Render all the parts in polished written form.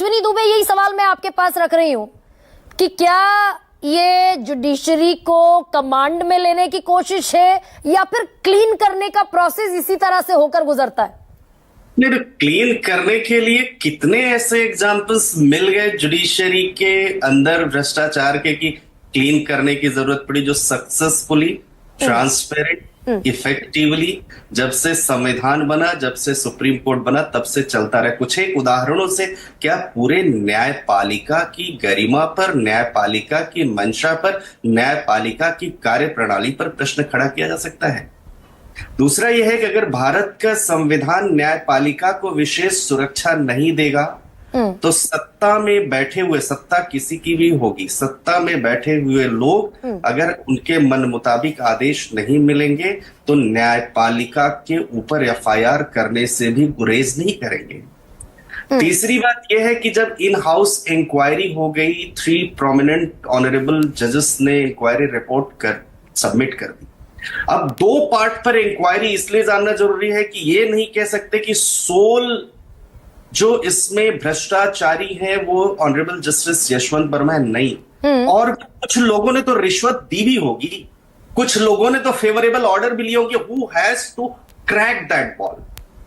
अश्विनी दुबे, यही सवाल मैं आपके पास रख रही हूं कि क्या ये जुडिशरी को कमांड में लेने की कोशिश है या फिर क्लीन करने का प्रोसेस इसी तरह से होकर गुजरता है? नहीं, तो क्लीन करने के लिए कितने ऐसे एग्जाम्पल्स मिल गए जुडिशरी के अंदर भ्रष्टाचार के कि क्लीन करने की जरूरत पड़ी, जो सक्सेसफुली, ट्रांसपेरेंट, इफेक्टिवली जब से संविधान बना, जब से सुप्रीम कोर्ट बना, तब से चलता रहा। कुछ एक उदाहरणों से क्या पूरे न्यायपालिका की गरिमा पर, न्यायपालिका की मंशा पर, न्यायपालिका की कार्यप्रणाली पर प्रश्न खड़ा किया जा सकता है? दूसरा यह है कि अगर भारत का संविधान न्यायपालिका को विशेष सुरक्षा नहीं देगा तो सत्ता में बैठे हुए, सत्ता किसी की भी होगी, सत्ता में बैठे हुए लोग अगर उनके मन मुताबिक आदेश नहीं मिलेंगे तो न्यायपालिका के ऊपर एफआईआर करने से भी गुरेज नहीं करेंगे। तीसरी बात यह है कि जब इन हाउस इंक्वायरी हो गई, 3 प्रोमिनेंट ऑनरेबल जजेस ने इंक्वायरी रिपोर्ट सबमिट कर दी। अब 2 पार्ट पर इंक्वायरी इसलिए जानना जरूरी है कि ये नहीं कह सकते कि सोल जो इसमें भ्रष्टाचारी है वो ऑनरेबल जस्टिस यशवंत वर्मा है, नहीं। और कुछ लोगों ने तो रिश्वत दी भी होगी, कुछ लोगों ने तो फेवरेबल ऑर्डर भी लिए होंगे। Who has to crack that ball?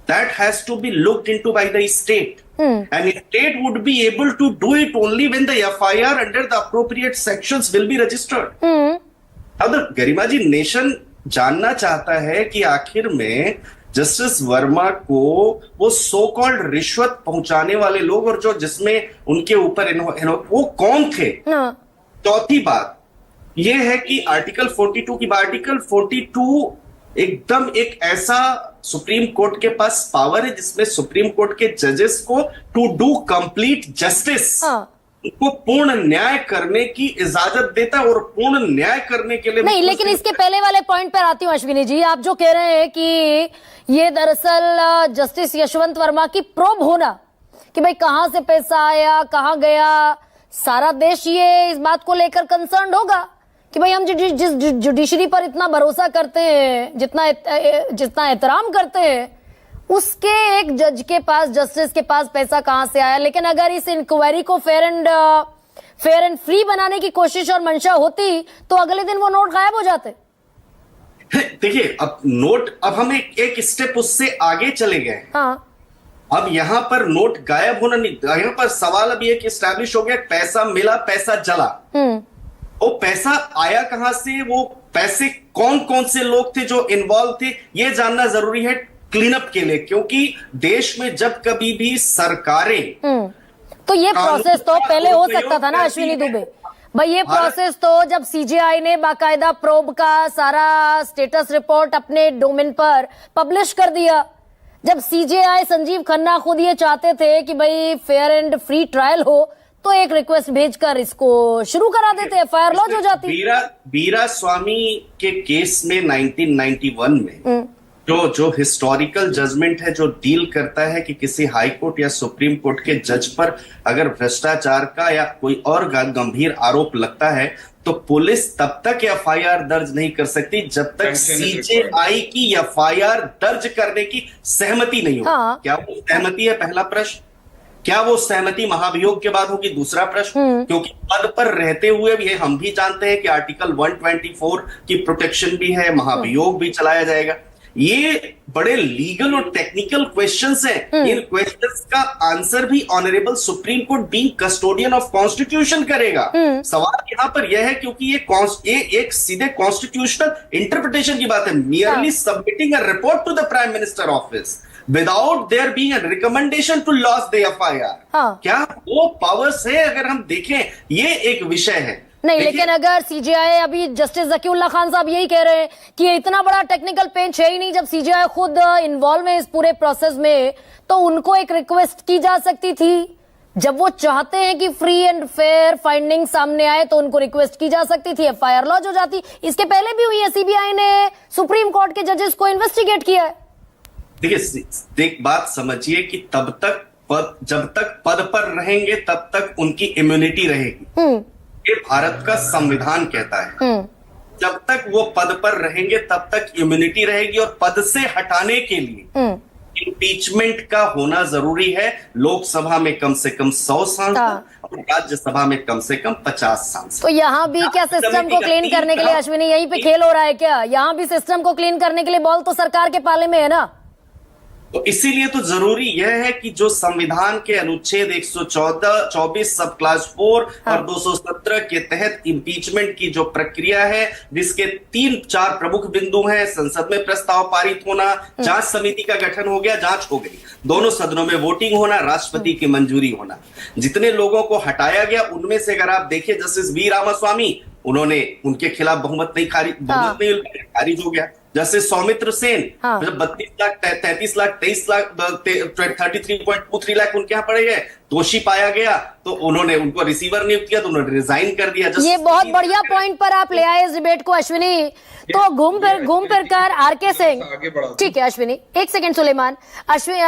That has to be looked into by the state, and state would be able to do it only when the FIR under the appropriate sections will be registered. अब गरिमा जी, nation जानना चाहता है कि आखिर में justice Verma को वो so called रिश्वत पहुंचाने वाले लोग और जो जिसमें उनके ऊपर वो कौन थे? चौथी बात ये है कि आर्टिकल 42 की बात, आर्टिकल 42 एकदम एक ऐसा सुप्रीम कोर्ट के पास पावर है जिसमें सुप्रीम कोर्ट के जजेस को टू डू कंप्लीट जस्टिस, को पूर्ण न्याय करने की इजाजत देता है। और पूर्ण न्याय करने के लिए नहीं, लेकिन इसके पहले वाले पॉइंट पर आती हूं अश्विनी जी। आप जो कह रहे हैं कि ये दरअसल जस्टिस यशवंत वर्मा की प्रोब होना कि भाई कहां से पैसा आया, कहां गया, सारा देश ये इस बात को लेकर कंसर्न होगा कि भाई हम जिस जुडिशरी पर इतना भरोसा करते हैं, जितना एहतराम करते हैं, उसके एक जज के पास, जस्टिस के पास पैसा कहां से आया। लेकिन अगर इस इंक्वायरी को फेयर एंड फ्री बनाने की कोशिश और मंशा होती तो अगले दिन वो नोट गायब हो जाते। देखिए, अब नोट, अब हम एक स्टेप उससे आगे चले गए। हाँ। अब यहां पर नोट गायब होना नहीं, यहां पर सवाल अब ये कि एस्टैब्लिश हो गया, पैसा मिला, पैसा जला। वो पैसा आया कहां से, वो पैसे कौन कौन से लोग थे जो इन्वॉल्व थे, ये जानना जरूरी है क्लीन अप के लिए। क्योंकि देश में जब कभी भी सरकारें, तो ये प्रोसेस तो पहले हो सकता था ना अश्विनी दुबे भाई, ये प्रोसेस तो जब सीजेआई ने बाकायदा प्रोब का सारा स्टेटस रिपोर्ट अपने डोमेन पर पब्लिश कर दिया, जब सीजेआई संजीव खन्ना खुद ये चाहते थे कि भाई फेयर एंड फ्री ट्रायल हो, तो एक रिक्वेस्ट भेजकर इसको शुरू करा देते, एफआईआर लॉन्च हो जाती। बीरा स्वामी के केस में 1991 में जो हिस्टोरिकल जजमेंट है, जो डील करता है कि किसी हाई कोर्ट या सुप्रीम कोर्ट के जज पर अगर भ्रष्टाचार का या कोई और गंभीर आरोप लगता है तो पुलिस तब तक एफआईआर दर्ज नहीं कर सकती जब तक सीजेआई की एफआईआर दर्ज करने की सहमति नहीं हो। क्या वो सहमति है? पहला प्रश्न। क्या वो सहमति महाभियोग के बाद होगी? दूसरा प्रश्न। क्योंकि पद पर रहते हुए भी हम भी जानते हैं कि आर्टिकल 124 की प्रोटेक्शन भी है, महाभियोग भी चलाया जाएगा। ये बड़े लीगल और टेक्निकल क्वेश्चंस हैं। इन क्वेश्चंस का आंसर भी honourable supreme court being custodian of constitution करेगा। सवाल यहां पर यह है क्योंकि ये एक सीधे कॉन्स्टिट्यूशनल इंटरप्रिटेशन की बात है। Merely submitting a report to the prime minister office without there being a recommendation to launch the FIR, क्या वो पावर्स है? अगर हम देखें, ये एक विषय है। नहीं, लेकिन अगर सीजेआई, अभी जस्टिस जकीउल्लाह खान साहब यही कह रहे हैं कि ये इतना बड़ा टेक्निकल बेंच है ही नहीं, जब सीजेआई खुद इन्वॉल्व है इस पूरे प्रोसेस में, तो उनको एक रिक्वेस्ट की जा सकती थी। जब वो चाहते हैं कि फ्री एंड फेयर फाइंडिंग सामने आए तो उनको रिक्वेस्ट की जा सकती थी, एफआईआर लॉन्च हो जाती। इसके पहले भी हुई है, सीबीआई ने सुप्रीम कोर्ट के जजेस को इन्वेस्टिगेट किया है। देखिए, एक बात समझिए कि जब तक पद पर रहेंगे तब तक उनकी इम्यूनिटी रहेगी, ये भारत का संविधान कहता है। जब तक वो पद पर रहेंगे तब तक इम्यूनिटी रहेगी, और पद से हटाने के लिए इम्पीचमेंट का होना जरूरी है। लोकसभा में कम से कम 100 सांसद और राज्यसभा में कम से कम 50 सांसद। तो यहाँ भी क्या सिस्टम को क्लीन करने के लिए अश्विनी यहीं पे खेल हो रहा है क्या? यहाँ भी सिस्टम को क्लीन करने के लिए बॉल तो सरकार के पाले में है ना। तो इसीलिए तो जरूरी यह है कि जो संविधान के अनुच्छेद 114, 24 सब क्लास 4 और 217 के तहत इम्पीचमेंट की जो प्रक्रिया है, जिसके 3-4 प्रमुख बिंदु हैं, संसद में प्रस्ताव पारित होना, जांच समिति का गठन हो गया, जांच हो गई, दोनों सदनों में वोटिंग होना, राष्ट्रपति की मंजूरी होना। जितने लोगों को हटाया गया उनमें से अगर आप देखिए, जस्टिस वी रामास्वामी, उन्होंने उनके खिलाफ बहुमत नहीं खारिज हो गया। जैसे सौमित्र सेन, जब 32 लाख 33 लाख 23 लाख 33.23 लाख उनके यहाँ पड़े गए, दोषी पाया गया तो उन्होंने उनको रिसीवर नियुक्त किया, तो उन्होंने रिजाइन कर दिया। ये बहुत बढ़िया पॉइंट पर आप ले आए इस डिबेट को अश्विनी। तो घूम फिर कर आरके सिंह, ठीक है अश्विनी, एक सेकंड सुलेमान, अश्विनी